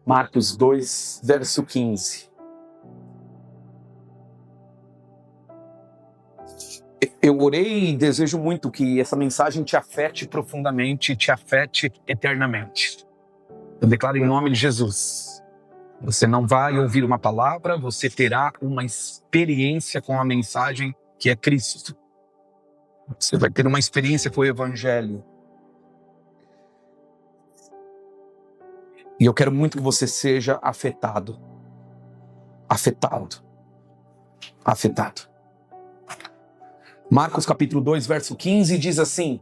Marcos 2, verso 15. Eu orei e desejo muito que essa mensagem te afete profundamente, te afete eternamente. Eu declaro em nome de Jesus. Você não vai ouvir uma palavra, você terá uma experiência com a mensagem que é Cristo. Você vai ter uma experiência com o Evangelho. E eu quero muito que você seja afetado. Afetado. Marcos capítulo 2, verso 15 diz assim: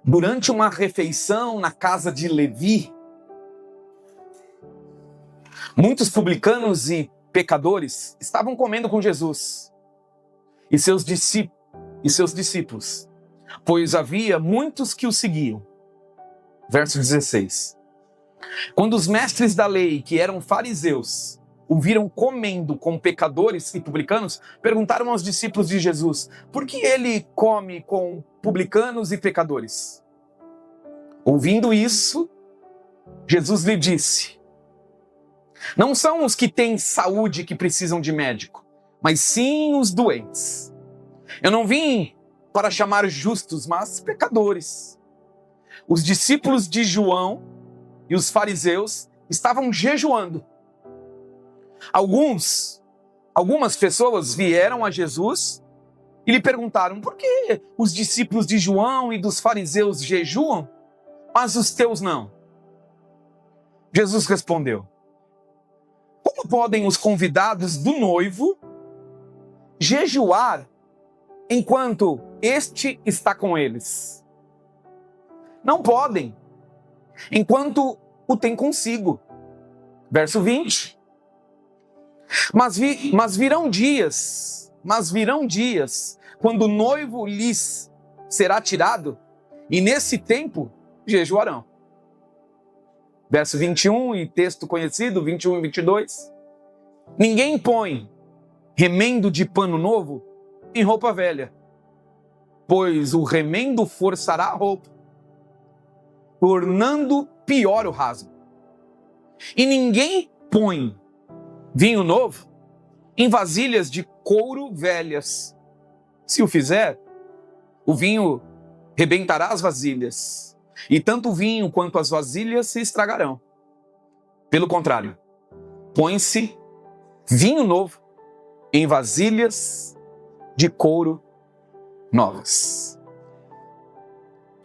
durante uma refeição na casa de Levi, muitos publicanos e pecadores estavam comendo com Jesus e seus discípulos, pois havia muitos que o seguiam. Verso 16. Quando os mestres da lei, que eram fariseus, o viram comendo com pecadores e publicanos, perguntaram aos discípulos de Jesus: por que ele come com publicanos e pecadores? Ouvindo isso, Jesus lhe disse: não são os que têm saúde que precisam de médico, mas sim os doentes. Eu não vim para chamar justos, mas pecadores. Os discípulos de João e os fariseus estavam jejuando. Algumas pessoas vieram a Jesus e lhe perguntaram: por que os discípulos de João e dos fariseus jejuam, mas os teus não? Jesus respondeu: como podem os convidados do noivo jejuar enquanto este está com eles? Não podem, enquanto o tem consigo. Verso 20. Mas virão dias, quando o noivo lhes será tirado, e nesse tempo jejuarão. Verso 21, e texto conhecido, 21 e 22. Ninguém põe remendo de pano novo em roupa velha, pois o remendo forçará a roupa, tornando pior o rasgo. E ninguém põe vinho novo em vasilhas de couro velhas. Se o fizer, o vinho rebentará as vasilhas, e tanto o vinho quanto as vasilhas se estragarão. Pelo contrário, põe-se vinho novo em vasilhas de couro novas.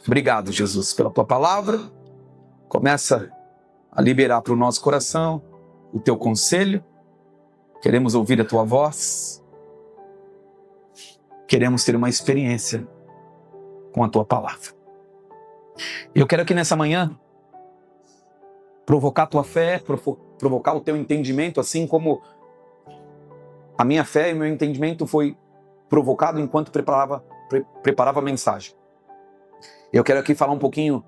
Obrigado, Jesus, pela tua palavra. Começa a liberar para o nosso coração o teu conselho. Queremos ouvir a tua voz. Queremos ter uma experiência com a tua palavra. Eu quero aqui nessa manhã provocar a tua fé, provocar o teu entendimento, assim como a minha fé e o meu entendimento foi provocado enquanto preparava a mensagem. Eu quero aqui falar um pouquinho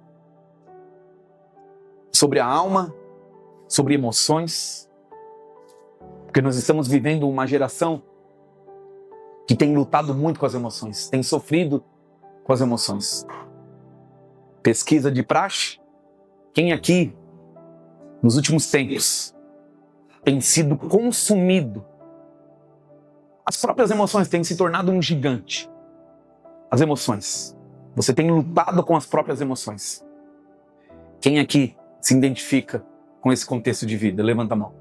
sobre a alma, sobre emoções, porque nós estamos vivendo uma geração que tem lutado muito com as emoções, tem sofrido com as emoções. Pesquisa de praxe: quem aqui, nos últimos tempos, tem sido consumido? As próprias emoções têm se tornado um gigante. As emoções. Você tem lutado com as próprias emoções. Quem aqui se identifica com esse contexto de vida? Levanta a mão.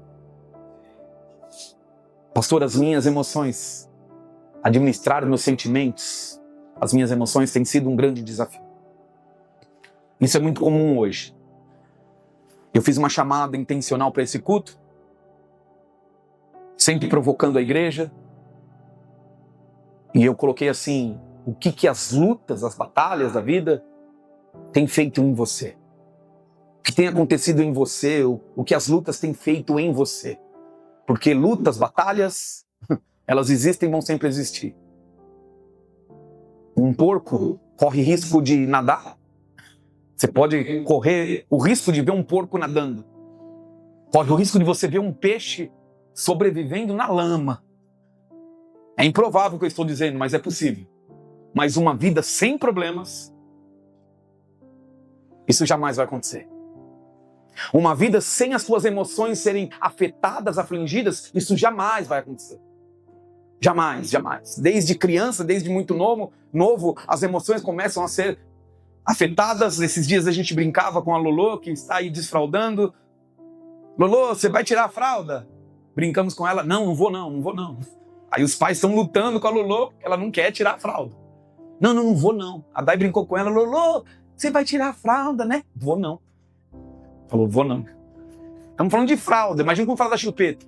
Pastor, as minhas emoções, administrar meus sentimentos, as minhas emoções têm sido um grande desafio. Isso é muito comum hoje. Eu fiz uma chamada intencional para esse culto, sempre provocando a igreja, e eu coloquei assim: o que as lutas, as batalhas da vida têm feito em você? O que tem acontecido em você? O que as lutas têm feito em você? Porque lutas, batalhas, elas existem e vão sempre existir. Um porco corre risco de nadar. Você pode correr o risco de ver um porco nadando. Corre o risco de você ver um peixe sobrevivendo na lama. É improvável o que eu estou dizendo, mas é possível. Mas uma vida sem problemas, isso jamais vai acontecer. Uma vida sem as suas emoções serem afetadas, afligidas, isso jamais vai acontecer. Jamais, jamais. Desde criança, desde muito novo, as emoções começam a ser afetadas. Esses dias a gente brincava com a Lolo, que está aí desfraldando. Lolo, você vai tirar a fralda? Brincamos com ela, não vou não. Aí os pais estão lutando com a Lolo, ela não quer tirar a fralda. Não vou não. A Dai brincou com ela, Lolo, você vai tirar a fralda, né? Vou não. Falou, vou não. Estamos falando de fralda, imagina como fala da chupeta.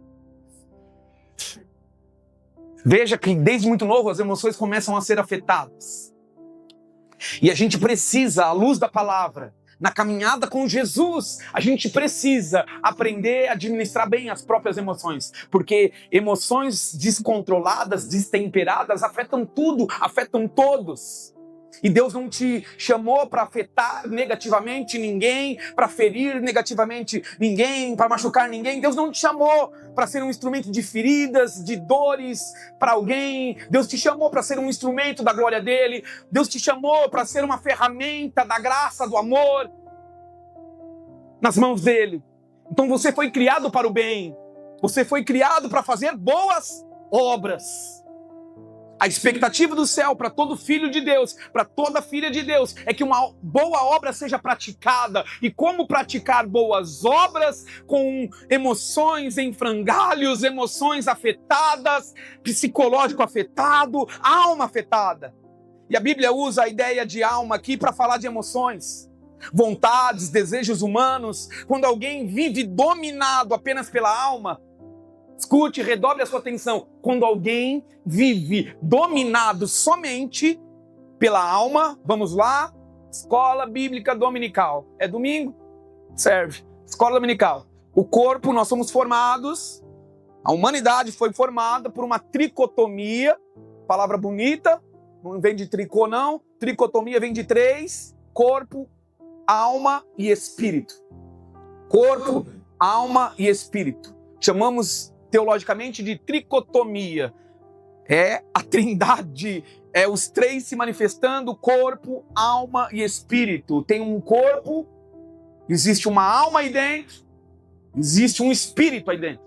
Veja que desde muito novo as emoções começam a ser afetadas. E a gente precisa, à luz da palavra, na caminhada com Jesus, a gente precisa aprender a administrar bem as próprias emoções. Porque emoções descontroladas, destemperadas, afetam tudo, afetam todos. E Deus não te chamou para afetar negativamente ninguém, para ferir negativamente ninguém, para machucar ninguém. Deus não te chamou para ser um instrumento de feridas, de dores para alguém. Deus te chamou para ser um instrumento da glória dele. Deus te chamou para ser uma ferramenta da graça, do amor nas mãos dele. Então você foi criado para o bem. Você foi criado para fazer boas obras. A expectativa do céu para todo filho de Deus, para toda filha de Deus, é que uma boa obra seja praticada. E como praticar boas obras? Com emoções em frangalhos, emoções afetadas, psicológico afetado, alma afetada. E a Bíblia usa a ideia de alma aqui para falar de emoções, vontades, desejos humanos. Quando alguém vive dominado apenas pela alma, escute, redobre a sua atenção. Quando alguém vive dominado somente pela alma, vamos lá, escola bíblica dominical. É domingo? Serve. Escola dominical. O corpo, nós somos formados, a humanidade foi formada por uma tricotomia, palavra bonita, não vem de tricô não, tricotomia vem de 3, corpo, alma e espírito. Corpo, alma e espírito. Chamamos teologicamente de tricotomia. É a trindade, é os 3 se manifestando, corpo, alma e espírito. Tem um corpo, existe uma alma aí dentro, existe um espírito aí dentro.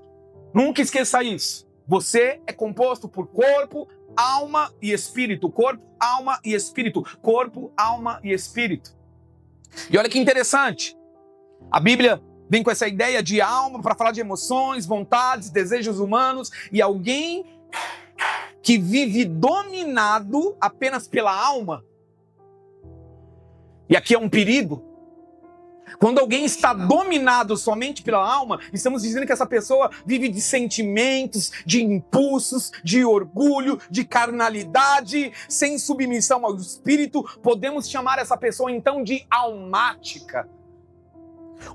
Nunca esqueça isso. Você é composto por corpo, alma e espírito. Corpo, alma e espírito. Corpo, alma e espírito. E olha que interessante. A Bíblia vem com essa ideia de alma para falar de emoções, vontades, desejos humanos. E alguém que vive dominado apenas pela alma. E aqui é um perigo. Quando alguém está dominado somente pela alma, estamos dizendo que essa pessoa vive de sentimentos, de impulsos, de orgulho, de carnalidade, sem submissão ao espírito. Podemos chamar essa pessoa então de almática.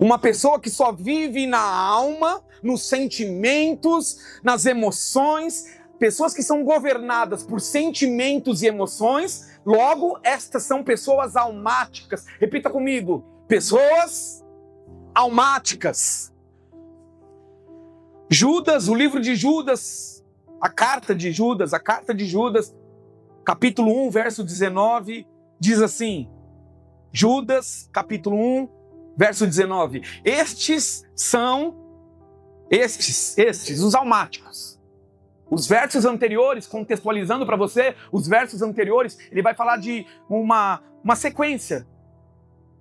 Uma pessoa que só vive na alma, nos sentimentos, nas emoções. Pessoas que são governadas por sentimentos e emoções, logo, estas são pessoas almáticas. Repita comigo. Pessoas almáticas. Judas, o livro de Judas, a carta de Judas, capítulo 1, verso 19, diz assim, Judas, capítulo 1, verso 19, estes são, os almáticos. Os versos anteriores, contextualizando para você, os versos anteriores, ele vai falar de uma sequência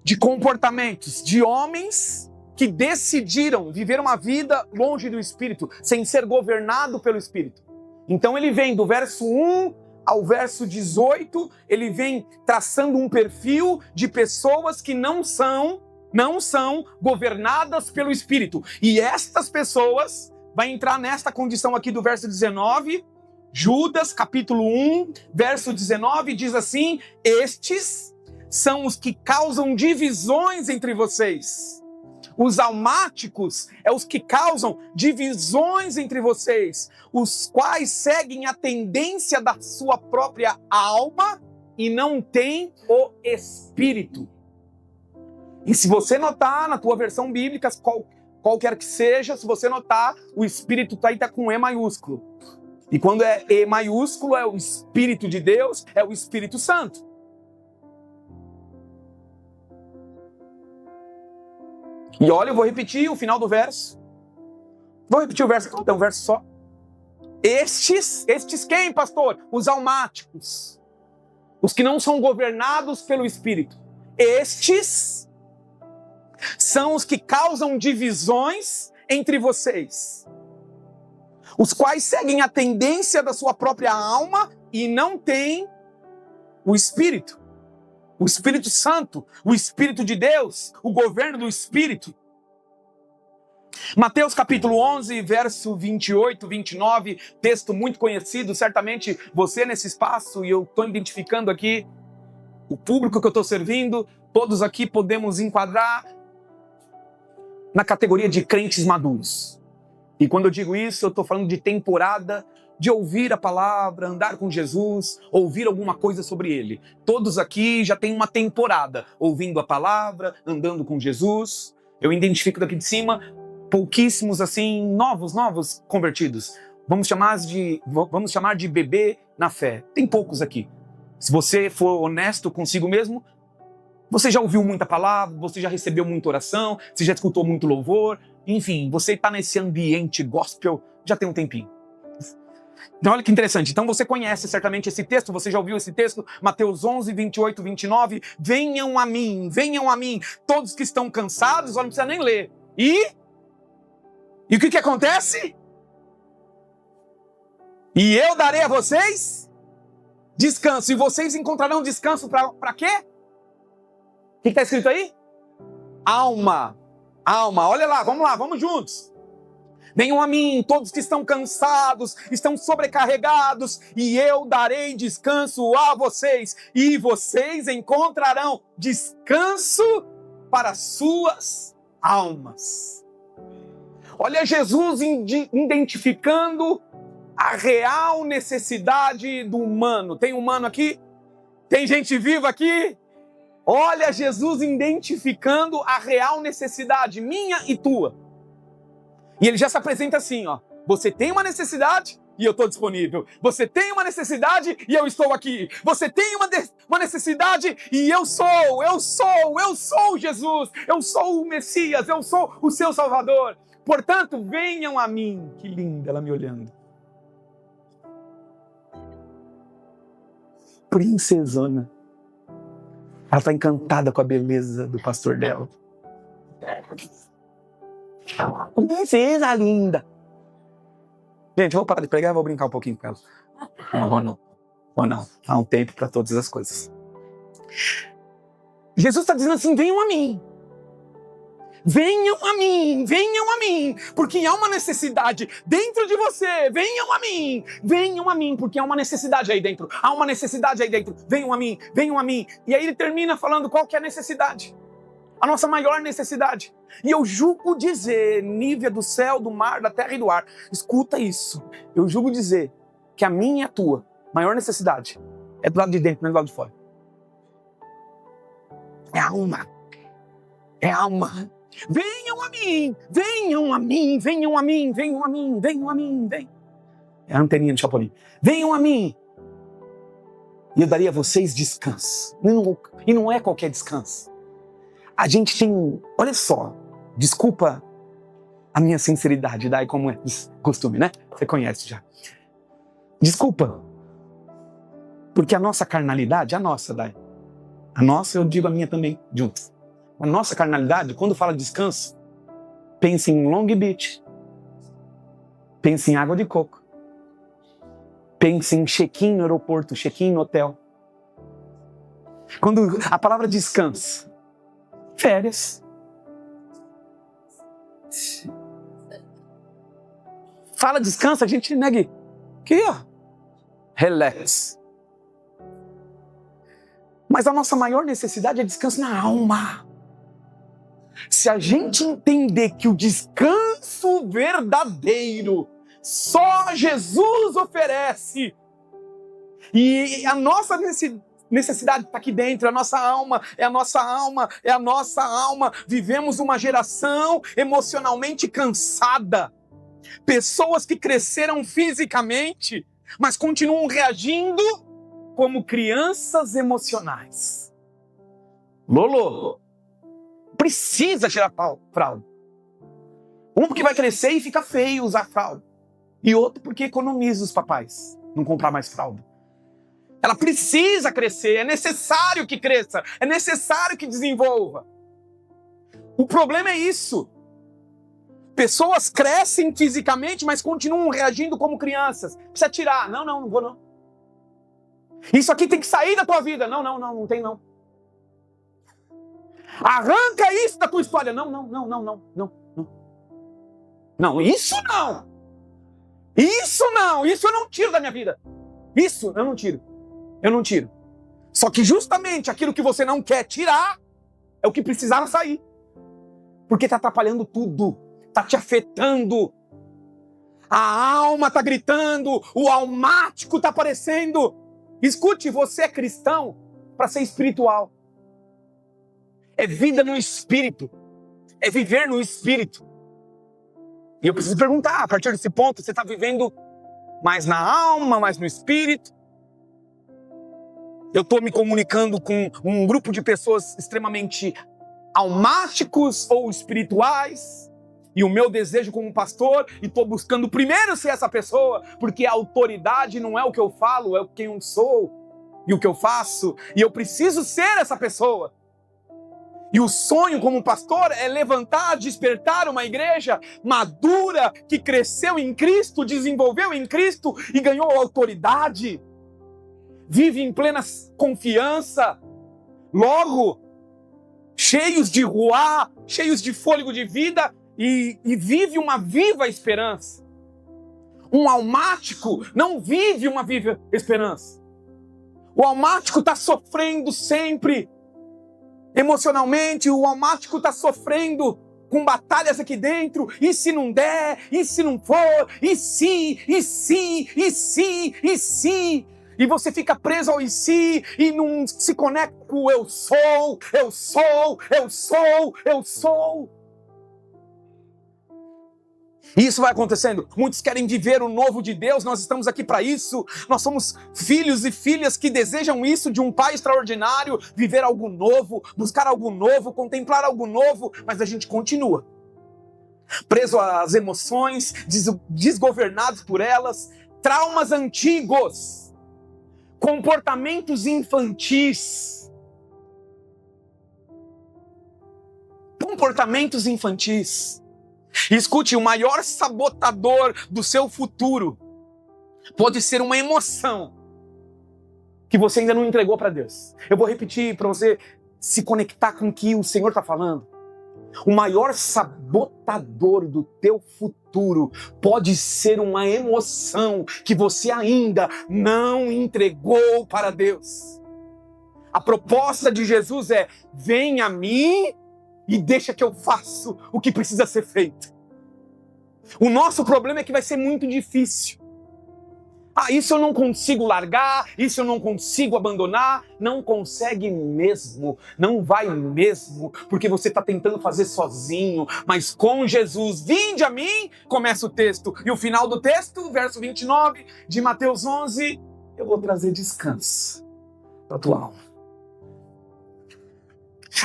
de comportamentos de homens que decidiram viver uma vida longe do Espírito, sem ser governado pelo Espírito. Então ele vem do verso 1 ao verso 18, ele vem traçando um perfil de pessoas que não são governadas pelo Espírito. E estas pessoas vai entrar nesta condição aqui do verso 19, Judas, capítulo 1, verso 19, diz assim, estes são os que causam divisões entre vocês. Os almáticos é os que causam divisões entre vocês, os quais seguem a tendência da sua própria alma e não têm o Espírito. E se você notar na tua versão bíblica, qualquer que seja, se você notar, o Espírito aí está com E maiúsculo. E quando é E maiúsculo, é o Espírito de Deus, é o Espírito Santo. E olha, eu vou repetir o final do verso. Vou repetir o verso, então, um verso só. Estes quem, pastor? Os almáticos. Os que não são governados pelo Espírito. Estes são os que causam divisões entre vocês. Os quais seguem a tendência da sua própria alma e não têm o Espírito. O Espírito Santo, o Espírito de Deus, o governo do Espírito. Mateus capítulo 11, verso 28, 29, texto muito conhecido, certamente você nesse espaço, e eu estou identificando aqui o público que eu estou servindo, todos aqui podemos enquadrar na categoria de crentes maduros. E quando eu digo isso, eu estou falando de temporada, de ouvir a palavra, andar com Jesus, ouvir alguma coisa sobre Ele. Todos aqui já têm uma temporada, ouvindo a palavra, andando com Jesus. Eu identifico daqui de cima pouquíssimos assim, novos convertidos. Vamos chamar de bebê na fé. Tem poucos aqui. Se você for honesto consigo mesmo, você já ouviu muita palavra, você já recebeu muita oração, você já escutou muito louvor, enfim, você está nesse ambiente gospel já tem um tempinho. Então olha que interessante, então você conhece certamente esse texto, você já ouviu esse texto, Mateus 11, 28, 29, venham a mim, todos que estão cansados, olha, não precisa nem ler. E o que acontece? E eu darei a vocês descanso, e vocês encontrarão descanso para quê? O que está escrito aí? Alma, olha lá, vamos juntos. Venham a mim, todos que estão cansados, estão sobrecarregados, e eu darei descanso a vocês, e vocês encontrarão descanso para suas almas. Olha Jesus identificando a real necessidade do humano. Tem humano aqui? Tem gente viva aqui? Olha Jesus identificando a real necessidade, minha e tua. E ele já se apresenta assim, ó. Você tem uma necessidade e eu estou disponível. Você tem uma necessidade e eu estou aqui. Você tem uma necessidade e eu sou Jesus. Eu sou o Messias, eu sou o seu Salvador. Portanto, venham a mim. Que linda ela me olhando. Princesona. Ela está encantada com a beleza do pastor dela. Princesa linda. Gente, eu vou parar de pregar e vou brincar um pouquinho com ela. Não. Há um tempo para todas as coisas. Jesus está dizendo assim, venham a mim. Venham a mim, porque há uma necessidade dentro de você. Venham a mim, porque há uma necessidade aí dentro. Venham a mim. E aí ele termina falando qual que é a necessidade. A nossa maior necessidade. E eu julgo dizer, Nívia do céu, do mar, da terra e do ar, escuta isso. Eu julgo dizer que a minha e a tua maior necessidade é do lado de dentro, não é do lado de fora. É alma. Venham a mim. É a anteninha de Chapolin. Venham a mim. E eu daria a vocês descanso. E não é qualquer descanso. A gente tem, olha só, desculpa a minha sinceridade, Dai, como é costume, né? Você conhece já. Desculpa. Porque a nossa carnalidade, Dai. A nossa, eu digo a minha também, juntos. A nossa carnalidade, quando fala descanso, pensa em Long Beach, pensa em água de coco, pensa em check-in no aeroporto, check-in no hotel. Quando a palavra descanso, férias. Fala descanso, a gente nega. Aqui, ó. Relax. Mas a nossa maior necessidade é descanso na alma. Se a gente entender que o descanso verdadeiro só Jesus oferece, e a nossa necessidade está aqui dentro, é a nossa alma, vivemos uma geração emocionalmente cansada, pessoas que cresceram fisicamente, mas continuam reagindo como crianças emocionais. Lolo. precisa tirar fralda. Um porque vai crescer e fica feio usar fralda. E outro porque economiza os papais, não comprar mais fralda. Ela precisa crescer, é necessário que cresça, é necessário que desenvolva. O problema é isso. Pessoas crescem fisicamente, mas continuam reagindo como crianças. Precisa tirar. Não vou não. Isso aqui tem que sair da tua vida. Não tem não. Arranca isso da tua história. Não. Não, isso não. Isso eu não tiro da minha vida. Isso eu não tiro. Só que justamente aquilo que você não quer tirar é o que precisava sair. Porque está atrapalhando tudo. Está te afetando. A alma está gritando. O almático está aparecendo. Escute, você é cristão para ser espiritual. É vida no espírito. É viver no espírito. E eu preciso perguntar, a partir desse ponto, você está vivendo mais na alma, mais no espírito? Eu estou me comunicando com um grupo de pessoas extremamente almáticos ou espirituais? E o meu desejo como pastor, e estou buscando primeiro ser essa pessoa, porque a autoridade não é o que eu falo, é quem eu sou e o que eu faço, e eu preciso ser essa pessoa. E o sonho como pastor é levantar, despertar uma igreja madura, que cresceu em Cristo, desenvolveu em Cristo e ganhou autoridade. Vive em plena confiança, logo, cheios de ruá, cheios de fôlego de vida, e vive uma viva esperança. Um almático não vive uma viva esperança. O almático está sofrendo sempre. Emocionalmente, o almático está sofrendo com batalhas aqui dentro. E se não der? E se não for? E se? E você fica preso ao e se e não se conecta com o eu sou. E isso vai acontecendo. Muitos querem viver o novo de Deus, nós estamos aqui para isso. Nós somos filhos e filhas que desejam isso de um Pai extraordinário, viver algo novo, buscar algo novo, contemplar algo novo, mas a gente continua preso às emoções, desgovernados por elas, traumas antigos, comportamentos infantis. Escute, o maior sabotador do seu futuro pode ser uma emoção que você ainda não entregou para Deus. Eu vou repetir para você se conectar com o que o Senhor está falando. O maior sabotador do teu futuro pode ser uma emoção que você ainda não entregou para Deus. A proposta de Jesus é: vem a mim e deixa que eu faço o que precisa ser feito. O nosso problema é que vai ser muito difícil. Isso eu não consigo largar, isso eu não consigo abandonar. Não consegue mesmo, não vai mesmo, porque você está tentando fazer sozinho. Mas com Jesus, vinde a mim, começa o texto. E o final do texto, verso 29 de Mateus 11, eu vou trazer descanso para a tua alma.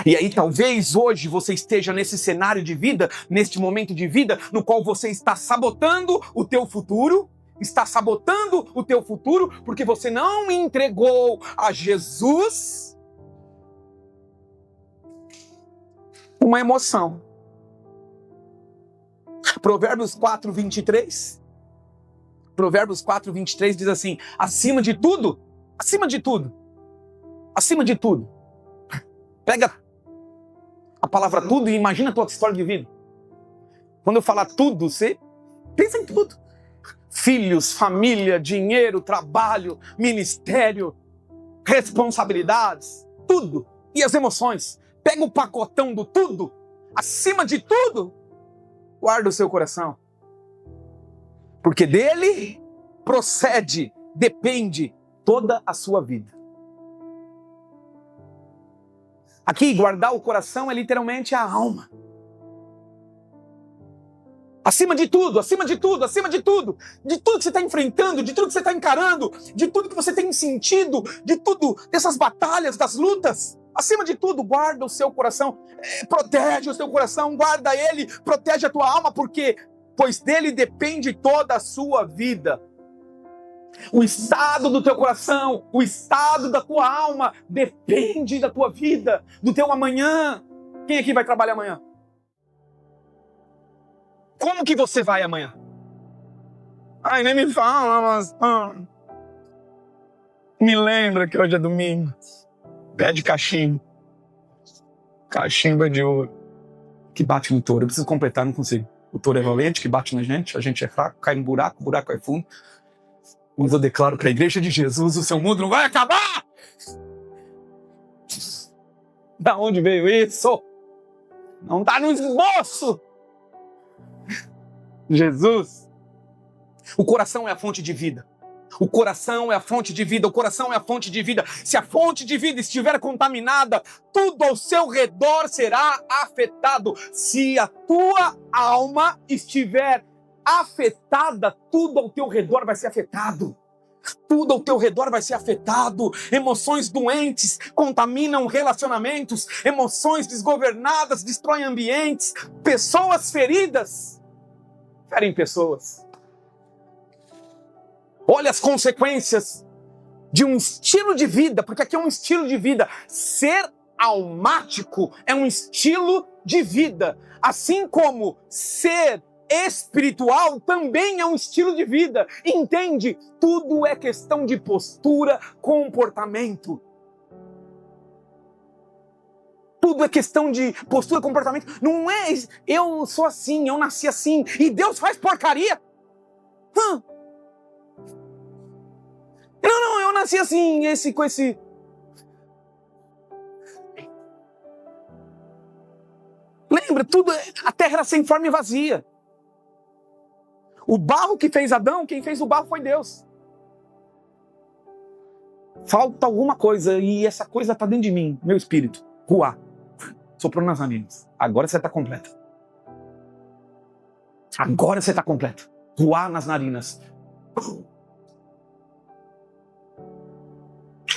E aí talvez hoje você esteja nesse cenário de vida, neste momento de vida, no qual você está sabotando o teu futuro, porque você não entregou a Jesus uma emoção. Provérbios 4:23 diz assim: acima de tudo, pega a palavra tudo e imagina a tua história de vida. Quando eu falar tudo, você pensa em tudo. Filhos, família, dinheiro, trabalho, ministério, responsabilidades, tudo. E as emoções. Pega o pacotão do tudo. Acima de tudo, guarda o seu coração. Porque dele depende toda a sua vida. Aqui, guardar o coração é literalmente a alma. Acima de tudo, de tudo que você está enfrentando, de tudo que você está encarando, de tudo que você tem sentido, de tudo, dessas batalhas, das lutas, Acima de tudo, guarda o seu coração, protege o seu coração, guarda ele, protege a tua alma, pois dele depende toda a sua vida. O estado do teu coração, o estado da tua alma depende da tua vida, do teu amanhã. Quem aqui vai trabalhar amanhã? Como que você vai amanhã? Ai, nem me fala, mas... Me lembra que hoje é domingo. Pede cachimbo. Cachimbo é de ouro. Que bate no touro. Eu preciso completar, não consigo. O touro é valente, que bate na gente. A gente é fraco, cai no buraco, o buraco é fundo. Mas eu declaro para a igreja de Jesus, o seu mundo não vai acabar! Da onde veio isso? Não está no esboço! Jesus. O coração é a fonte de vida. O coração é a fonte de vida, o coração é a fonte de vida. Se a fonte de vida estiver contaminada, tudo ao seu redor será afetado. Se a tua alma estiver afetada, tudo ao teu redor vai ser afetado. Tudo ao teu redor vai ser afetado. Emoções doentes contaminam relacionamentos. Emoções desgovernadas destroem ambientes. Pessoas feridas ferem pessoas. Olha as consequências de um estilo de vida, porque aqui é um estilo de vida. Ser almático é um estilo de vida, assim como ser espiritual também é um estilo de vida. Entende? Tudo é questão de postura, comportamento. Tudo é questão de postura, comportamento. Não é, eu sou assim, eu nasci assim, e Deus faz porcaria. Não, eu nasci assim, com esse... Lembra, a terra era sem forma e vazia. O barro que fez Adão, quem fez o barro foi Deus. Falta alguma coisa, e essa coisa está dentro de mim, meu espírito. Ruá. Soprou nas narinas. Agora você está completa. Agora você está completa. Ruá nas narinas.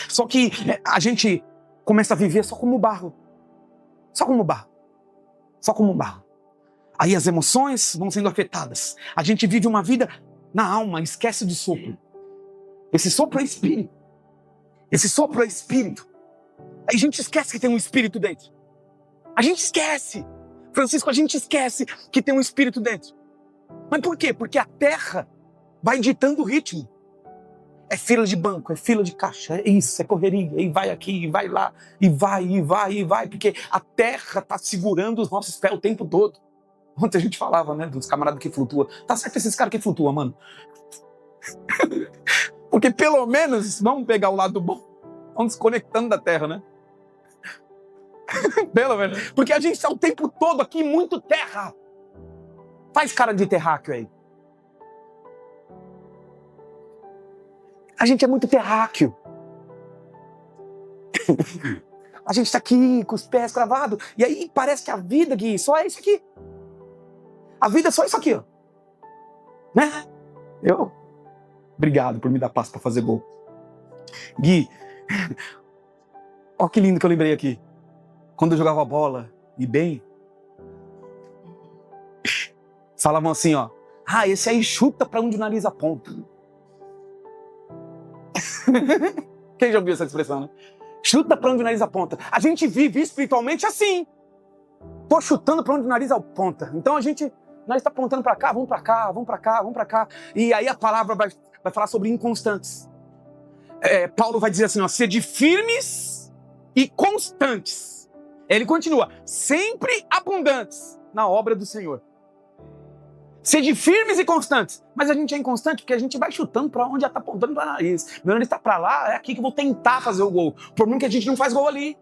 Só que a gente começa a viver só como barro. Só como barro. Só como barro. Aí as emoções vão sendo afetadas. A gente vive uma vida na alma, esquece do sopro. Esse sopro é espírito. Esse sopro é espírito. Aí a gente esquece que tem um espírito dentro. A gente esquece. Francisco, a gente esquece que tem um espírito dentro. Mas por quê? Porque a terra vai ditando o ritmo. É fila de banco, é fila de caixa, é isso, é correria, e vai aqui, e vai lá, e vai, porque a terra está segurando os nossos pés o tempo todo. Ontem a gente falava, né, dos camaradas que flutuam. Tá certo esses caras que flutuam, mano? Porque pelo menos, vamos pegar o lado bom, vão desconectando da terra, né? Pelo menos. Porque a gente está o tempo todo aqui, muito terra. Faz cara de terráqueo aí. A gente é muito terráqueo. A gente está aqui com os pés cravados. E aí parece que a vida, Gui, só é isso aqui. A vida é só isso aqui, ó. Né? Obrigado por me dar passo para fazer gol. Gui, ó que lindo que eu lembrei aqui. Quando eu jogava bola, e bem, falavam assim, ó. Ah, esse aí chuta para onde o nariz aponta. Quem já ouviu essa expressão, né? Chuta para onde o nariz aponta. A gente vive espiritualmente assim. Tô chutando para onde o nariz aponta. Então o nariz está apontando para cá, vamos para cá, vamos para cá, vamos para cá. E aí a palavra vai falar sobre inconstantes. Paulo vai dizer assim, ó, sede firmes e constantes. Ele continua, sempre abundantes na obra do Senhor. Sede firmes e constantes. Mas a gente é inconstante porque a gente vai chutando para onde já está apontando para o nariz. Meu nariz está para lá, é aqui que eu vou tentar fazer o gol. Por mim que a gente não faz gol ali.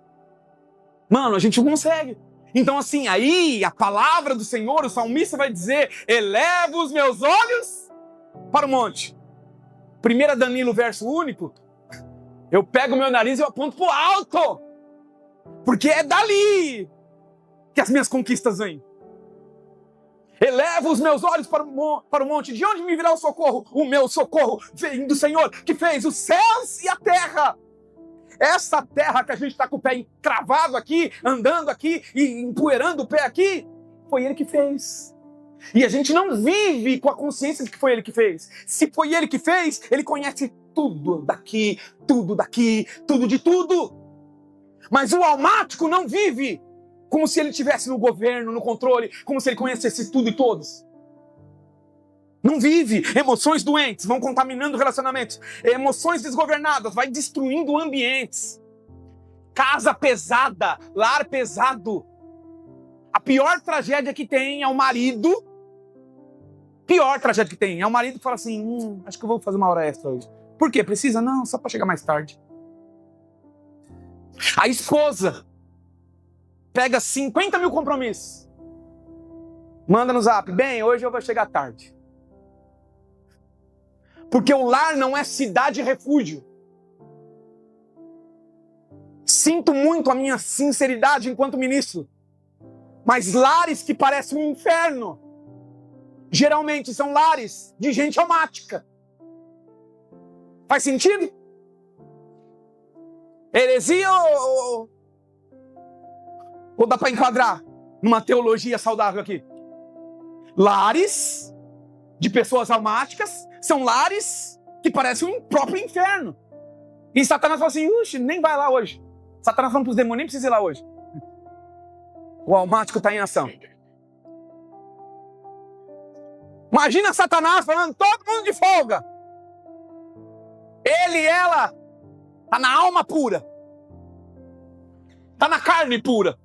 Mano, a gente não consegue. Então assim, aí a palavra do Senhor, o salmista vai dizer, eleva os meus olhos para o monte. 1 Danilo, verso único. Eu pego o meu nariz e eu aponto para o alto. Porque é dali que as minhas conquistas vêm. Eleva os meus olhos para o monte. De onde me virá o socorro? O meu socorro vem do Senhor, que fez os céus e a terra. essa terra que a gente está com o pé encravado aqui, andando aqui e empoeirando o pé aqui, foi Ele que fez. E a gente não vive com a consciência de que foi Ele que fez. Se foi Ele que fez, Ele conhece tudo daqui, tudo de tudo. Mas o almático não vive como se Ele estivesse no governo, no controle, como se Ele conhecesse tudo e todos. Não vive. Emoções doentes vão contaminando relacionamentos. Emoções desgovernadas vai destruindo ambientes. Casa pesada, lar pesado. A pior tragédia que tem é o marido. Pior tragédia que tem é o marido que fala assim, acho que eu vou fazer uma hora extra hoje. Por quê? Precisa? Não, só para chegar mais tarde. A esposa pega 50 mil compromissos. Manda no zap, bem, hoje eu vou chegar tarde. Porque o lar não é cidade refúgio. Sinto muito a minha sinceridade enquanto ministro. Mas lares que parecem um inferno, geralmente são lares de gente almática. Faz sentido? Heresia ou dá para enquadrar numa teologia saudável aqui? Lares de pessoas almáticas são lares que parecem um próprio inferno. E Satanás fala assim, nem vai lá hoje. Satanás falando para os demônios, nem precisa ir lá hoje. O almático está em ação. Imagina Satanás falando, todo mundo de folga. Ele e ela está na alma pura. Está na carne pura.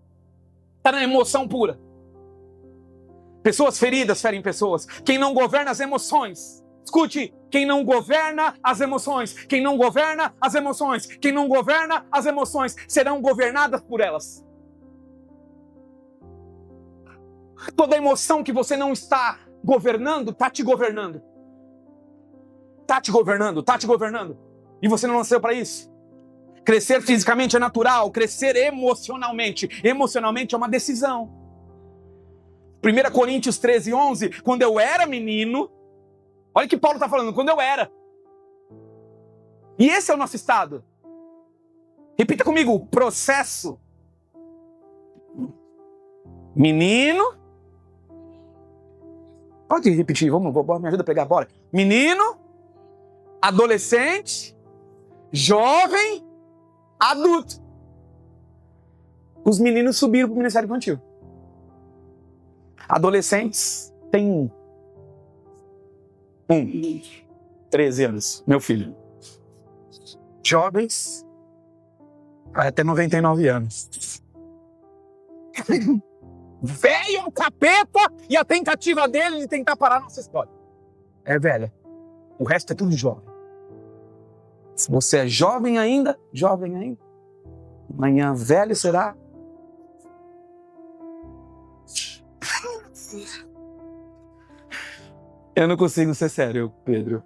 Está na emoção pura. Pessoas feridas ferem pessoas. Quem não governa as emoções. Escute, quem não governa as emoções. Quem não governa as emoções. Quem não governa as emoções serão governadas por elas. Toda emoção que você não está governando, está te governando. Está te governando, está te governando. E você não nasceu para isso. Crescer fisicamente é natural, crescer emocionalmente. Emocionalmente é uma decisão. 1 Coríntios 13, 11, quando eu era menino, olha o que Paulo está falando, quando eu era. E esse é o nosso estado. Repita comigo, processo. Menino. Pode repetir, vamos, me ajuda a pegar a bola. Menino, adolescente, jovem, adulto. Os meninos subiram para o ministério infantil. Adolescentes, tem 13 anos, meu filho. Jovens, vai até 99 anos. Veio o capeta e a tentativa dele de tentar parar a nossa história. É velha. O resto é tudo jovem. Se você é jovem ainda, amanhã velho será. Eu não consigo ser sério, Pedro.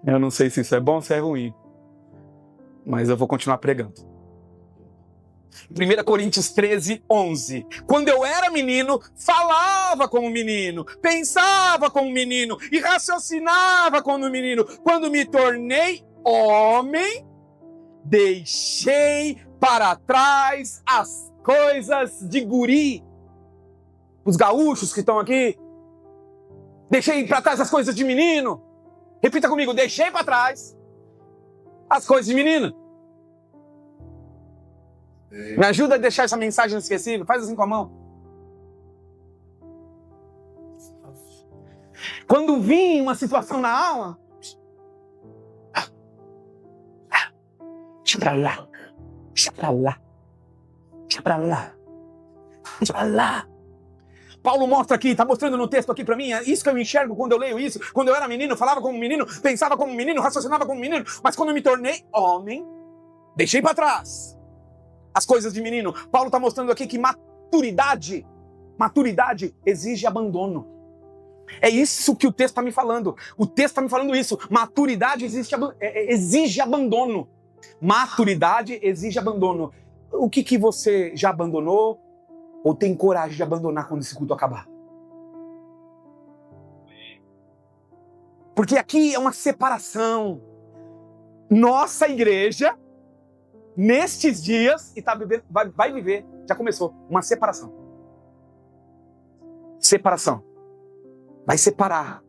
Eu não sei se isso é bom ou se é ruim. Mas eu vou continuar pregando. 1 Coríntios 13, 11. Quando eu era menino, falava como menino, pensava como menino e raciocinava como menino. Quando me tornei homem, deixei para trás as coisas de guri. Os gaúchos que estão aqui, deixei para trás as coisas de menino. Repita comigo, deixei para trás as coisas de menino. Me ajuda a deixar essa mensagem inesquecível. Faz assim com a mão. Quando vim uma situação na aula, deixa pra lá, deixa pra lá, deixa pra lá, deixa pra lá. Paulo mostra aqui, está mostrando no texto aqui para mim, é isso que eu enxergo quando eu leio isso. Quando eu era menino, falava como menino, pensava como menino, raciocinava como menino, mas quando eu me tornei homem, deixei para trás as coisas de menino. Paulo está mostrando aqui que maturidade exige abandono. É isso que o texto está me falando. O texto está me falando isso. Maturidade exige abandono. Maturidade exige abandono. O que você já abandonou ou tem coragem de abandonar quando esse culto acabar? Porque aqui é uma separação. Nossa igreja nestes dias e vai viver, já começou, uma separação. Separação. Vai separar.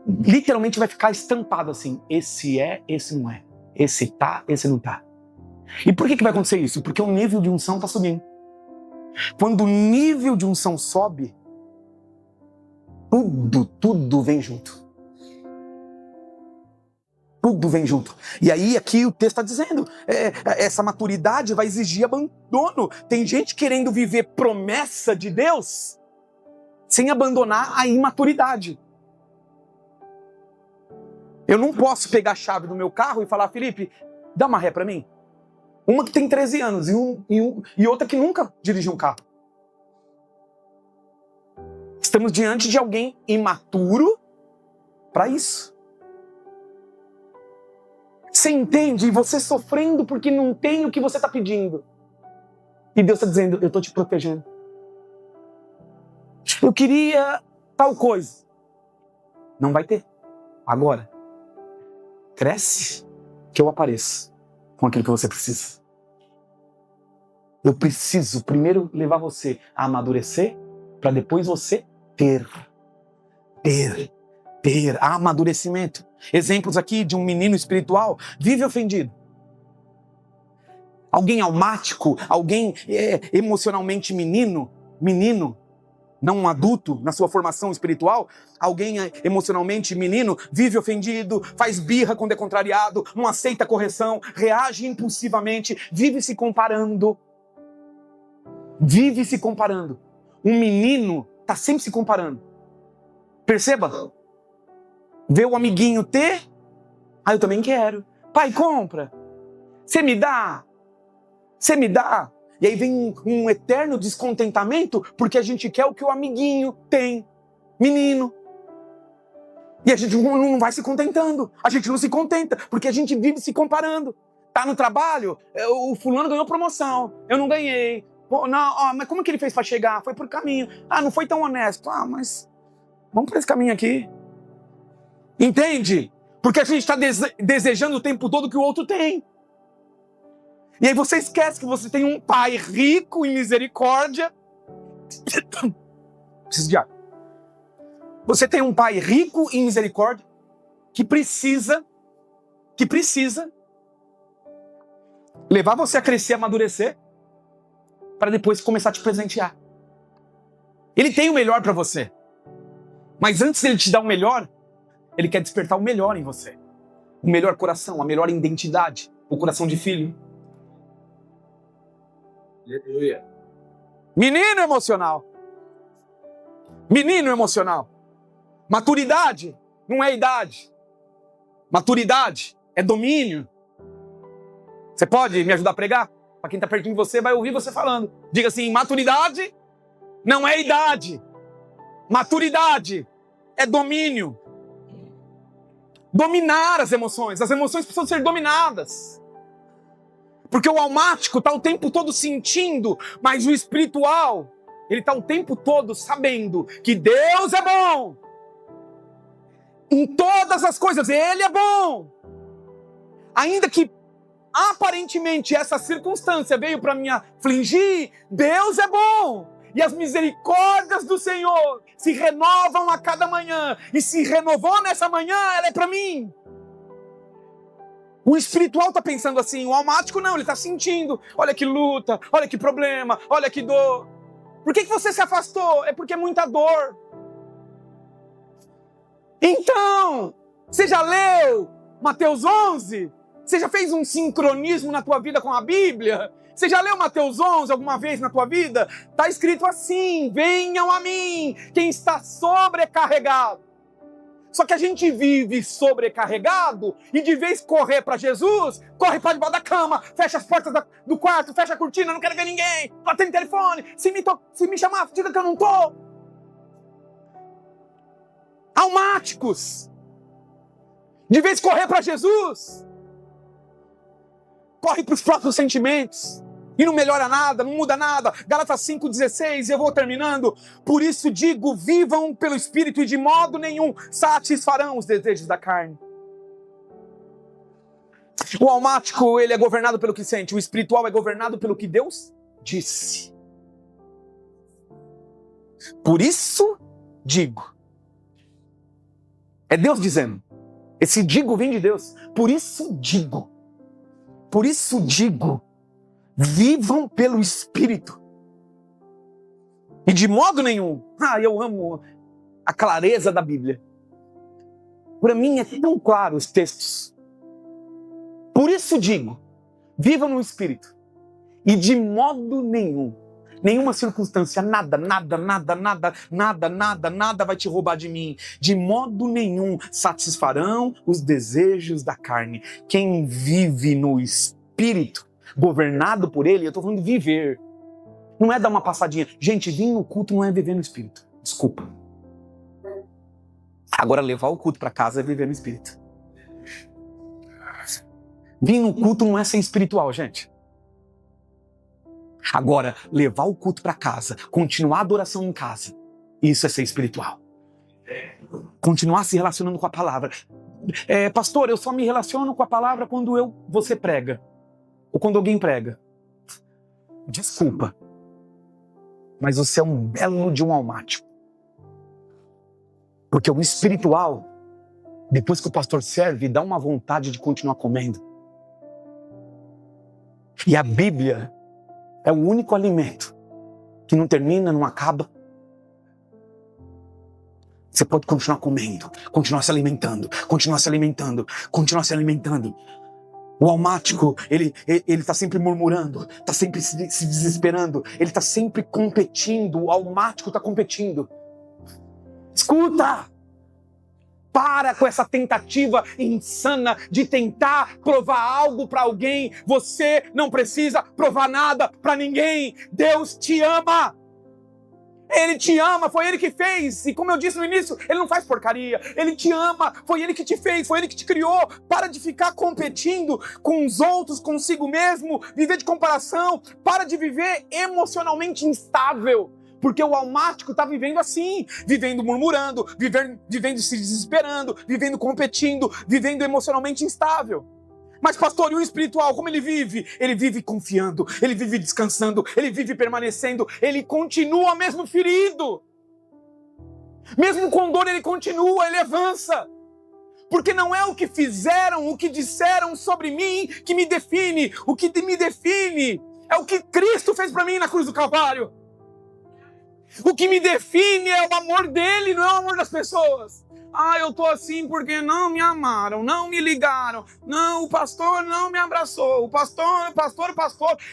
Literalmente vai ficar estampado assim. Esse é, esse não é. Esse tá, esse não tá. E por que vai acontecer isso? Porque o nível de unção tá subindo. Quando o nível de unção sobe, tudo vem junto. Tudo vem junto. E aí aqui o texto está dizendo, essa maturidade vai exigir abandono. Tem gente querendo viver promessa de Deus sem abandonar a imaturidade. Eu não posso pegar a chave do meu carro e falar, Felipe, dá uma ré para mim. Uma que tem 13 anos e outra que nunca dirigiu um carro. Estamos diante de alguém imaturo para isso. Você entende? Você sofrendo porque não tem o que você está pedindo. E Deus está dizendo, eu estou te protegendo. Eu queria tal coisa. Não vai ter. Agora. Cresce que eu apareço com aquilo que você precisa. Eu preciso primeiro levar você a amadurecer para depois você ter amadurecimento. Exemplos aqui de um menino espiritual vive ofendido. Alguém almático, alguém emocionalmente menino, não um adulto na sua formação espiritual, alguém emocionalmente menino, vive ofendido, faz birra quando é contrariado, não aceita correção, reage impulsivamente, vive se comparando. Um menino está sempre se comparando. Perceba? Vê o amiguinho ter, eu também quero. Pai, compra. Você me dá. E aí vem um eterno descontentamento porque a gente quer o que o amiguinho tem. Menino. E a gente não vai se contentando. A gente não se contenta porque a gente vive se comparando. Tá no trabalho, o fulano ganhou promoção, eu não ganhei. Mas como que ele fez para chegar? Foi por caminho. Não foi tão honesto. Mas vamos por esse caminho aqui. Entende? Porque a gente está desejando o tempo todo que o outro tem. E aí você esquece que você tem um pai rico em misericórdia. Preciso de água. Você tem um pai rico em misericórdia que precisa levar você a crescer, a amadurecer, para depois começar a te presentear. Ele tem o melhor para você. Mas antes de ele te dar o melhor, ele quer despertar o melhor em você. O melhor coração, a melhor identidade, o coração de filho. Aleluia. Menino emocional. Maturidade não é idade. Maturidade é domínio. Você pode me ajudar a pregar? Para quem está pertinho de você, vai ouvir você falando. Diga assim, maturidade não é idade. Maturidade é domínio. Dominar as emoções. As emoções precisam ser dominadas. Porque o almático está o tempo todo sentindo, mas o espiritual, ele está o tempo todo sabendo que Deus é bom. Em todas as coisas, Ele é bom. Ainda que aparentemente essa circunstância veio para me afligir, Deus é bom. E as misericórdias do Senhor se renovam a cada manhã. E se renovou nessa manhã, ela é para mim. O espiritual está pensando assim, o almático não, ele está sentindo. Olha que luta, olha que problema, olha que dor. Por que você se afastou? É porque é muita dor. Então, você já leu Mateus 11? Você já fez um sincronismo na tua vida com a Bíblia? Você já leu Mateus 11 alguma vez na tua vida? Está escrito assim, venham a mim, quem está sobrecarregado. Só que a gente vive sobrecarregado e de vez correr para Jesus, corre para debaixo da cama, fecha as portas do quarto, fecha a cortina, não quero ver ninguém, não atende telefone, se me chamar, diga que eu não tô. Almáticos. De vez correr para Jesus, corre para os próprios sentimentos. E não melhora nada, não muda nada. Gálatas 5,16, eu vou terminando. Por isso digo, vivam pelo Espírito e de modo nenhum satisfarão os desejos da carne. O almático, ele é governado pelo que sente. O espiritual é governado pelo que Deus disse. Por isso digo. É Deus dizendo. Esse digo vem de Deus. Por isso digo. Por isso digo. Vivam pelo Espírito. E de modo nenhum. Eu amo a clareza da Bíblia. Para mim é tão claro os textos. Por isso digo, viva no Espírito. E de modo nenhum, nenhuma circunstância, nada vai te roubar de mim. De modo nenhum satisfarão os desejos da carne. Quem vive no Espírito, governado por Ele, eu estou falando de viver. Não é dar uma passadinha. Gente, vir no culto não é viver no Espírito. Desculpa. Agora, levar o culto para casa é viver no Espírito. Vir no culto não é ser espiritual, gente. Agora, levar o culto para casa, continuar a adoração em casa, isso é ser espiritual. Continuar se relacionando com a palavra. Pastor, eu só me relaciono com a palavra quando você prega. Ou quando alguém prega. Desculpa. Mas você é um belo de um almático. Porque o espiritual, depois que o pastor serve, dá uma vontade de continuar comendo. E a Bíblia é o único alimento que não termina, não acaba. Você pode continuar comendo, continuar se alimentando, continuar se alimentando, continuar se alimentando. O almático, ele está sempre murmurando, está sempre se desesperando, ele está sempre competindo, o almático está competindo. Escuta! Para com essa tentativa insana de tentar provar algo para alguém. Você não precisa provar nada para ninguém. Deus te ama. Ele te ama, foi Ele que fez. E como eu disse no início, Ele não faz porcaria. Ele te ama, foi Ele que te fez, foi Ele que te criou. Para de ficar competindo com os outros, consigo mesmo, viver de comparação. Para de viver emocionalmente instável. Porque o almático está vivendo assim, vivendo murmurando, vivendo se desesperando, vivendo competindo, vivendo emocionalmente instável. Mas pastor, e o espiritual, como ele vive? Ele vive confiando, ele vive descansando, ele vive permanecendo, ele continua mesmo ferido. Mesmo com dor ele continua, ele avança. Porque não é o que fizeram, o que disseram sobre mim que me define. O que me define é o que Cristo fez para mim na cruz do Calvário. O que me define é o amor dele, não é o amor das pessoas. Eu tô assim porque não me amaram, não me ligaram. Não, o pastor não me abraçou. O pastor,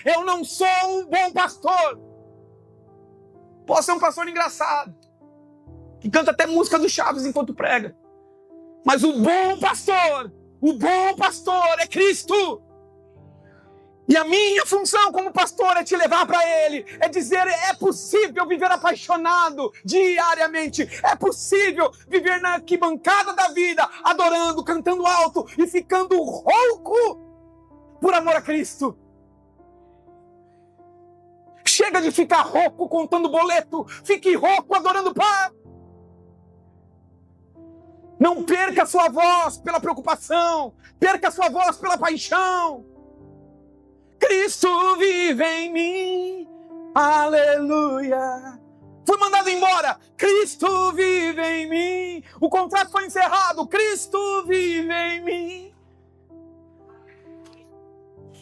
eu não sou um bom pastor. Posso ser um pastor engraçado, que canta até música do Chaves enquanto prega. Mas o bom pastor é Cristo. E a minha função como pastor é te levar para Ele, é dizer, é possível viver apaixonado diariamente, é possível viver na arquibancada da vida, adorando, cantando alto e ficando rouco por amor a Cristo. Chega de ficar rouco contando boleto, fique rouco adorando o Pai. Não perca a sua voz pela preocupação, perca a sua voz pela paixão. Cristo vive em mim, aleluia. Fui mandado embora, Cristo vive em mim. O contrato foi encerrado, Cristo vive em mim.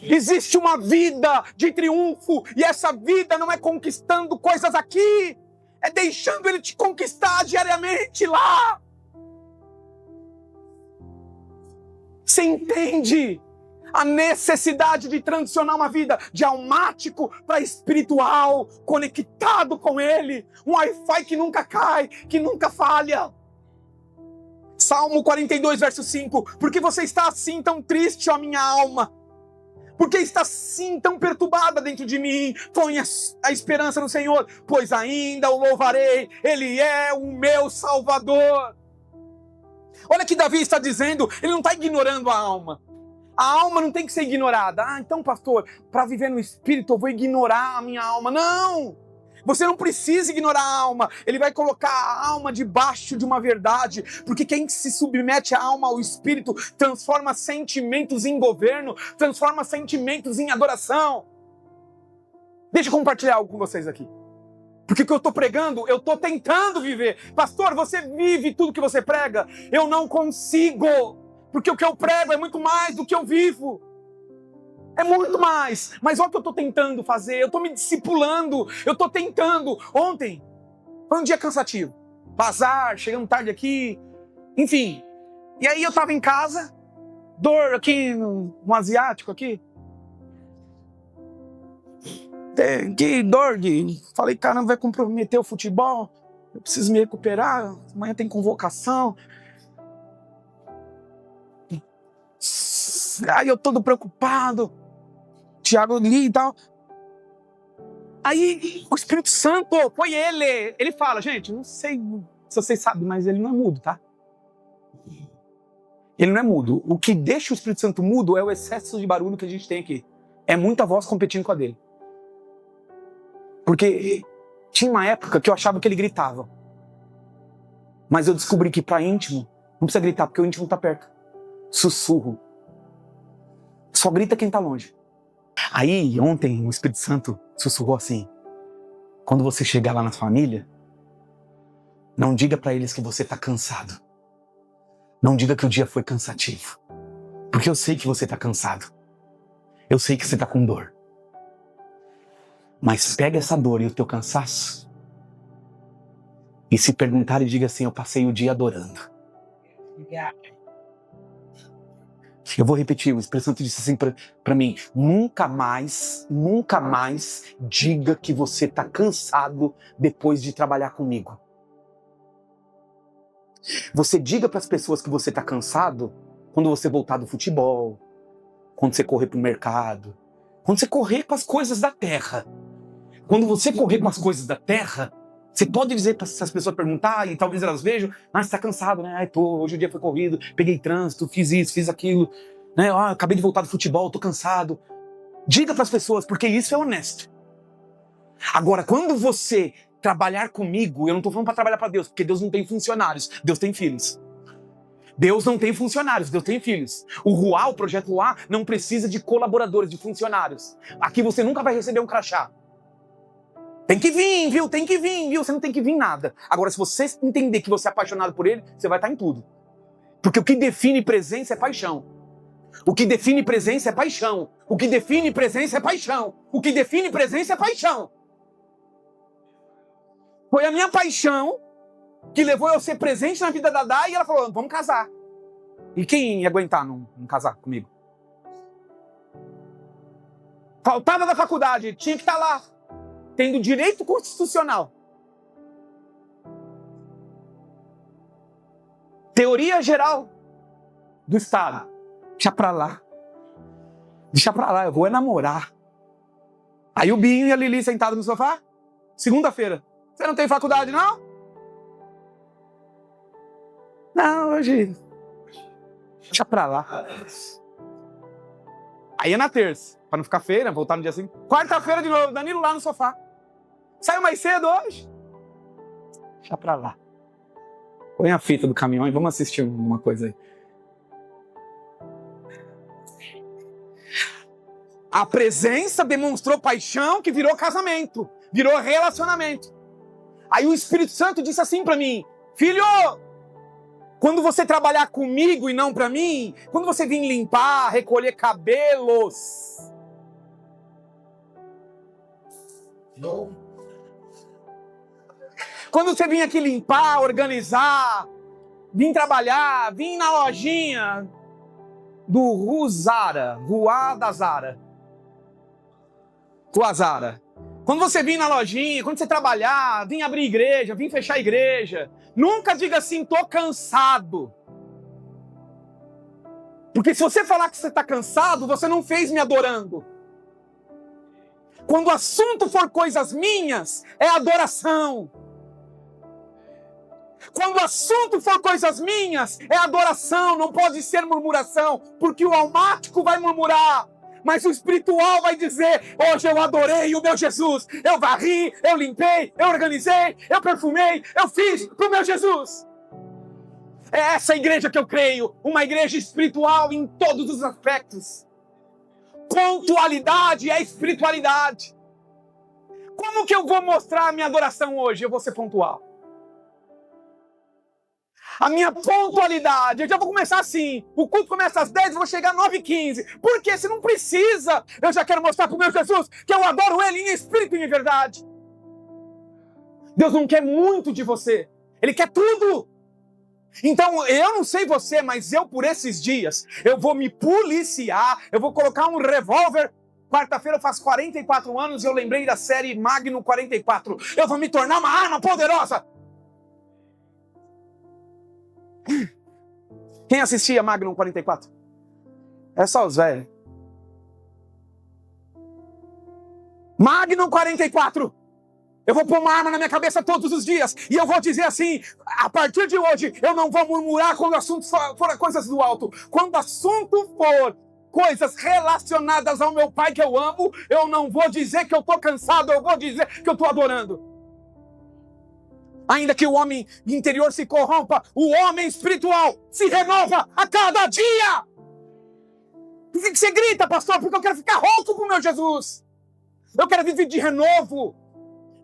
Existe uma vida de triunfo, e essa vida não é conquistando coisas aqui, é deixando Ele te conquistar diariamente lá. Você entende a necessidade de transicionar uma vida de almático para espiritual, conectado com Ele, um Wi-Fi que nunca cai, que nunca falha. Salmo 42, verso 5, porque você está assim tão triste, ó minha alma? Porque está assim tão perturbada dentro de mim? Põe a esperança no Senhor, pois ainda o louvarei, Ele é o meu Salvador. Olha que Davi está dizendo, ele não está ignorando a alma. A alma não tem que ser ignorada. Então, pastor, para viver no Espírito eu vou ignorar a minha alma. Não! Você não precisa ignorar a alma. Ele vai colocar a alma debaixo de uma verdade. Porque quem se submete a alma ao espírito transforma sentimentos em governo, transforma sentimentos em adoração. Deixa eu compartilhar algo com vocês aqui. Porque o que eu estou pregando, eu estou tentando viver. Pastor, você vive tudo que você prega? Eu não consigo. Porque o que eu prego é muito mais do que eu vivo. É muito mais. Mas olha o que eu estou tentando fazer. Eu estou me discipulando. Eu estou tentando. Ontem foi um dia cansativo. Bazar, chegando tarde aqui. Enfim. E aí eu estava em casa. Dor aqui no asiático aqui. Que dor. Falei, caramba, vai comprometer o futebol. Eu preciso me recuperar. Amanhã tem convocação. Aí eu todo preocupado. Tiago ali e tal. Aí o Espírito Santo, foi ele. Ele fala, gente, não sei se vocês sabem, mas ele não é mudo, tá? Ele não é mudo. O que deixa o Espírito Santo mudo é o excesso de barulho que a gente tem aqui. É muita voz competindo com a dele. Porque tinha uma época que eu achava que ele gritava. Mas eu descobri que para íntimo, não precisa gritar, porque o íntimo tá perto. Sussurro. Só grita quem tá longe. Aí, ontem, o Espírito Santo sussurrou assim: quando você chegar lá na família, não diga pra eles que você tá cansado. Não diga que o dia foi cansativo. Porque eu sei que você tá cansado. Eu sei que você tá com dor. Mas pega essa dor e o teu cansaço e se perguntarem, diga assim: eu passei o dia adorando. Eu vou repetir, o Espírito Santo disse assim para mim: nunca mais diga que você está cansado depois de trabalhar comigo. Você diga para as pessoas que você está cansado quando você voltar do futebol, quando você correr para o mercado, quando você correr com as coisas da terra. Quando você correr com as coisas da terra, você pode dizer para essas pessoas perguntarem, e talvez elas vejam: ah, você está cansado, né? Hoje o dia foi corrido, peguei trânsito, fiz isso, fiz aquilo, né? Acabei de voltar do futebol, estou cansado. Diga para as pessoas, porque isso é honesto. Agora, quando você trabalhar comigo, eu não estou falando para trabalhar para Deus, porque Deus não tem funcionários, Deus tem filhos. Deus não tem funcionários, Deus tem filhos. O RUA, o projeto RUA, não precisa de colaboradores, de funcionários. Aqui você nunca vai receber um crachá. Tem que vir, viu? Tem que vir, viu? Você não tem que vir nada. Agora, se você entender que você é apaixonado por ele, você vai estar em tudo. Porque o que define presença é paixão. O que define presença é paixão. O que define presença é paixão. O que define presença é paixão. Foi a minha paixão que levou eu a ser presente na vida da Dai e ela falou: vamos casar. E quem ia aguentar não casar comigo? Faltava da faculdade, tinha que estar lá. Tendo direito constitucional. Teoria geral do Estado. Deixa pra lá. Deixa pra lá, eu vou namorar. Aí o Binho e a Lili sentados no sofá. Segunda-feira. Você não tem faculdade, não? Não, hoje... Deixa pra lá. Aí é na terça. Pra não ficar feia, né? Voltar no dia assim. Quarta-feira de novo, Danilo lá no sofá. Saiu mais cedo hoje? Deixa pra lá. Põe a fita do caminhão e vamos assistir uma coisa aí. A presença demonstrou paixão que virou casamento. Virou relacionamento. Aí o Espírito Santo disse assim pra mim: filho, quando você trabalhar comigo e não pra mim, quando você vir limpar, recolher cabelos... Não. Quando você vir aqui limpar, organizar, vir trabalhar, vir na lojinha do Rua da Zara. Rua Zara. Quando você vir na lojinha, quando você trabalhar, vir abrir igreja, vir fechar igreja, nunca diga assim: tô cansado. Porque se você falar que você está cansado, você não fez me adorando. Quando o assunto for coisas minhas, é adoração. Quando o assunto for coisas minhas, é adoração, não pode ser murmuração, porque o almático vai murmurar. Mas o espiritual vai dizer: hoje eu adorei o meu Jesus. Eu varri, eu limpei, eu organizei, eu perfumei, eu fiz pro meu Jesus. É essa igreja que eu creio. Uma igreja espiritual em todos os aspectos. Pontualidade é espiritualidade. Como que eu vou mostrar a minha adoração hoje? Eu vou ser pontual. A minha pontualidade, eu já vou começar assim. O culto começa às 10, eu vou chegar às 9h15. Por quê? Se não precisa. Eu já quero mostrar para o meu Jesus que eu adoro Ele em espírito e em verdade. Deus não quer muito de você. Ele quer tudo. Então, eu não sei você, mas eu por esses dias, eu vou me policiar, eu vou colocar um revólver. Quarta-feira eu faço 44 anos e eu lembrei da série Magnum 44. Eu vou me tornar uma arma poderosa. Quem assistia Magnum 44? É só os velhos. Magnum 44. Eu vou pôr uma arma na minha cabeça todos os dias. E eu vou dizer assim: a partir de hoje, eu não vou murmurar quando o assunto for coisas do alto. Quando o assunto for coisas relacionadas ao meu Pai que eu amo, eu não vou dizer que eu estou cansado, eu vou dizer que eu estou adorando. Ainda que o homem interior se corrompa, o homem espiritual se renova a cada dia. Por que você grita, pastor? Porque eu quero ficar rouco pro meu Jesus. Eu quero viver de renovo.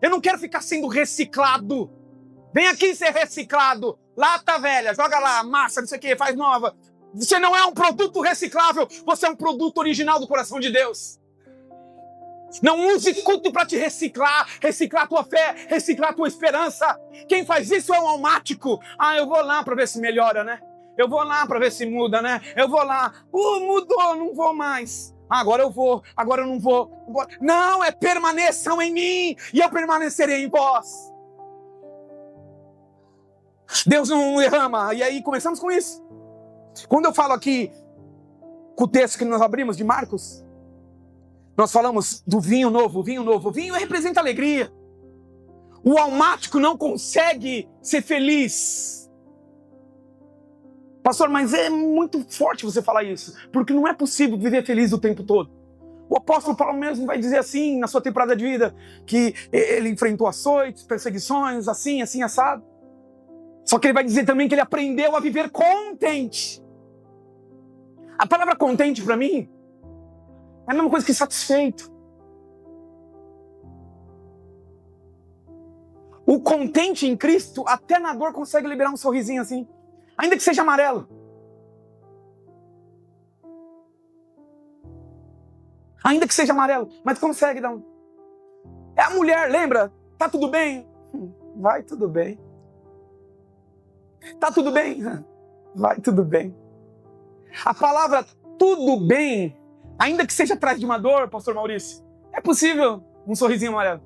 Eu não quero ficar sendo reciclado. Vem aqui ser reciclado. Lata velha, joga lá, massa, não sei o que, faz nova. Você não é um produto reciclável, você é um produto original do coração de Deus. Não use culto para te reciclar a tua fé, reciclar a tua esperança. Quem faz isso é um almático. Eu vou lá para ver se melhora, né? Eu vou lá para ver se muda, né? Eu vou lá. Mudou, não vou mais. Agora eu vou, agora eu não vou. Não, permaneçam em mim e eu permanecerei em vós. Deus não derrama. E aí começamos com isso. Quando eu falo aqui, com o texto que nós abrimos de Marcos, nós falamos do vinho novo, vinho novo. O vinho representa alegria. O almático não consegue ser feliz. Pastor, mas é muito forte você falar isso, porque não é possível viver feliz o tempo todo. O apóstolo Paulo mesmo vai dizer assim, na sua temporada de vida, que ele enfrentou açoites, perseguições, assim, assado. Só que ele vai dizer também que ele aprendeu a viver contente. A palavra contente para mim é a mesma coisa que satisfeito. O contente em Cristo, até na dor, consegue liberar um sorrisinho assim. Ainda que seja amarelo. Ainda que seja amarelo, mas consegue dar um. É a mulher, lembra? Tá tudo bem? Vai tudo bem. Tá tudo bem? Vai tudo bem. A palavra tudo bem, ainda que seja atrás de uma dor, pastor Maurício, é possível um sorrisinho amarelo.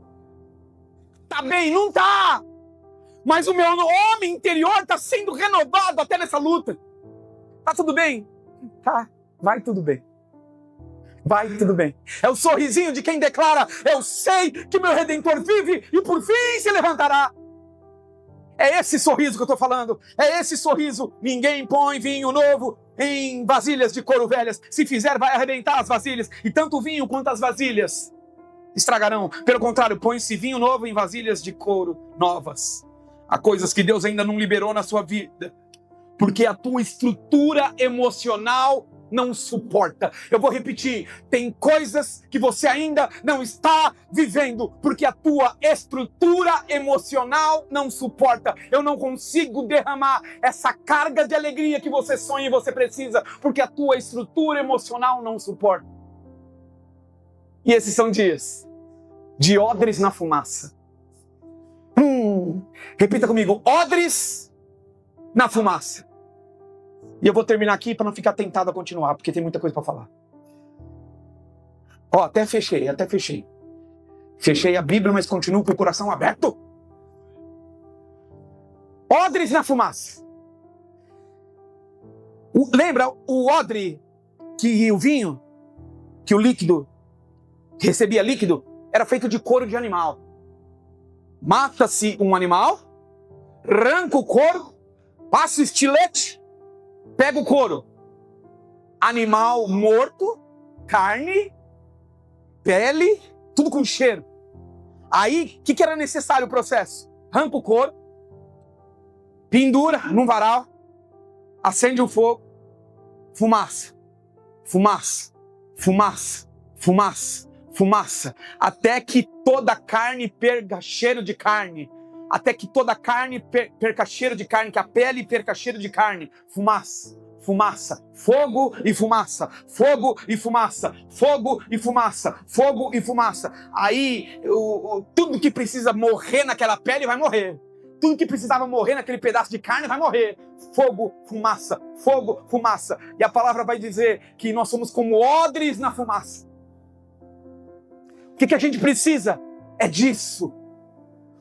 Tá bem? Não tá! Mas o meu homem interior está sendo renovado até nessa luta. Tá tudo bem? Tá, vai tudo bem. Vai tudo bem. É o sorrisinho de quem declara: eu sei que meu Redentor vive e por fim se levantará. É esse sorriso que eu estou falando. É esse sorriso. Ninguém põe vinho novo em vasilhas de couro velhas. Se fizer, vai arrebentar as vasilhas. E tanto o vinho quanto as vasilhas estragarão. Pelo contrário, põe-se vinho novo em vasilhas de couro novas. Há coisas que Deus ainda não liberou na sua vida, porque a tua estrutura emocional não suporta. Eu vou repetir, tem coisas que você ainda não está vivendo, porque a tua estrutura emocional não suporta. Eu não consigo derramar essa carga de alegria que você sonha e você precisa, porque a tua estrutura emocional não suporta. E esses são dias de odres na fumaça. Repita comigo: odres na fumaça. E eu vou terminar aqui para não ficar tentado a continuar, porque tem muita coisa para falar. Até fechei. Fechei a Bíblia, mas continuo com o coração aberto. Odres na fumaça. Lembra o odre, que o vinho, que o líquido, que recebia líquido, era feito de couro de animal. Mata-se um animal, arranca o couro, passa o estilete, pega o couro. Animal morto, carne, pele, tudo com cheiro. Aí, o que era necessário o processo? Arranca o couro, pendura num varal, acende o fogo, fumaça, fumaça, fumaça, fumaça, fumaça, até que toda a carne perca cheiro de carne, até que toda a carne perca cheiro de carne, que a pele perca cheiro de carne, fumaça, fumaça, fogo e fumaça, fogo e fumaça, fogo e fumaça, fogo e fumaça. Aí, tudo que precisa morrer naquela pele vai morrer. Tudo que precisava morrer naquele pedaço de carne vai morrer. Fogo, fumaça, fogo, fumaça. E a palavra vai dizer que nós somos como odres na fumaça. O que a gente precisa? É disso.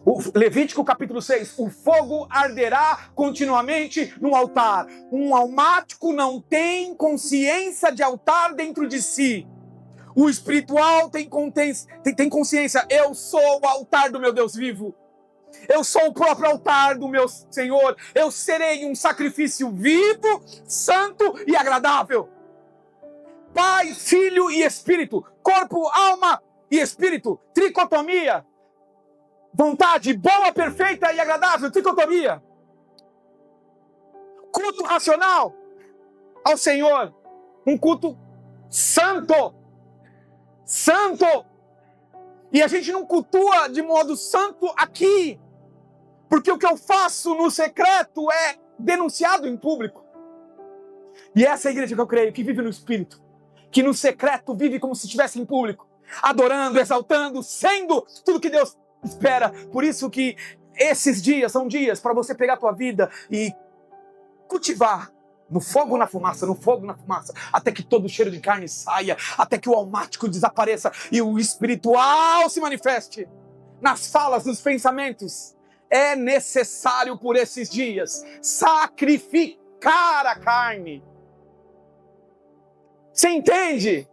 O Levítico capítulo 6, o fogo arderá continuamente no altar. Um almático não tem consciência de altar dentro de si. O espiritual tem consciência, eu sou o altar do meu Deus vivo. Eu sou o próprio altar do meu Senhor. Eu serei um sacrifício vivo, santo e agradável. Pai, Filho e Espírito. Corpo, alma e Espírito. Tricotomia. Vontade boa, perfeita e agradável. Tricotomia. Culto racional ao Senhor. Um culto santo. Santo. E a gente não cultua de modo santo aqui. Porque o que eu faço no secreto é denunciado em público. E essa é a igreja que eu creio, que vive no Espírito. Que no secreto vive como se estivesse em público. Adorando, exaltando, sendo tudo que Deus espera. Por isso que esses dias são dias para você pegar a tua vida e cultivar no fogo, na fumaça, no fogo, na fumaça, até que todo o cheiro de carne saia, até que o almático desapareça e o espiritual se manifeste nas falas, nos pensamentos. É necessário por esses dias sacrificar a carne. Você entende?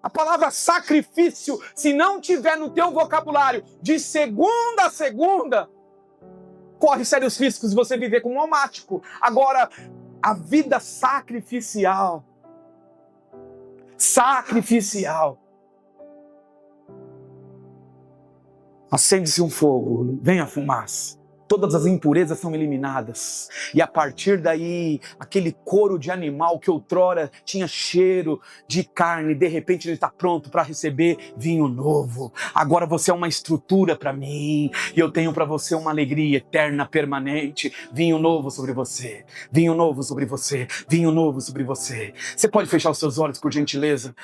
A palavra sacrifício, se não tiver no teu vocabulário de segunda a segunda, corre sérios riscos de você viver como um almático. Agora, a vida sacrificial. Sacrificial. Acende-se um fogo, vem a fumaça. Todas as impurezas são eliminadas. E a partir daí, aquele couro de animal que outrora tinha cheiro de carne, de repente ele está pronto para receber vinho novo. Agora você é uma estrutura para mim. E eu tenho para você uma alegria eterna, permanente. Vinho novo sobre você. Vinho novo sobre você. Vinho novo sobre você. Você pode fechar os seus olhos, por gentileza?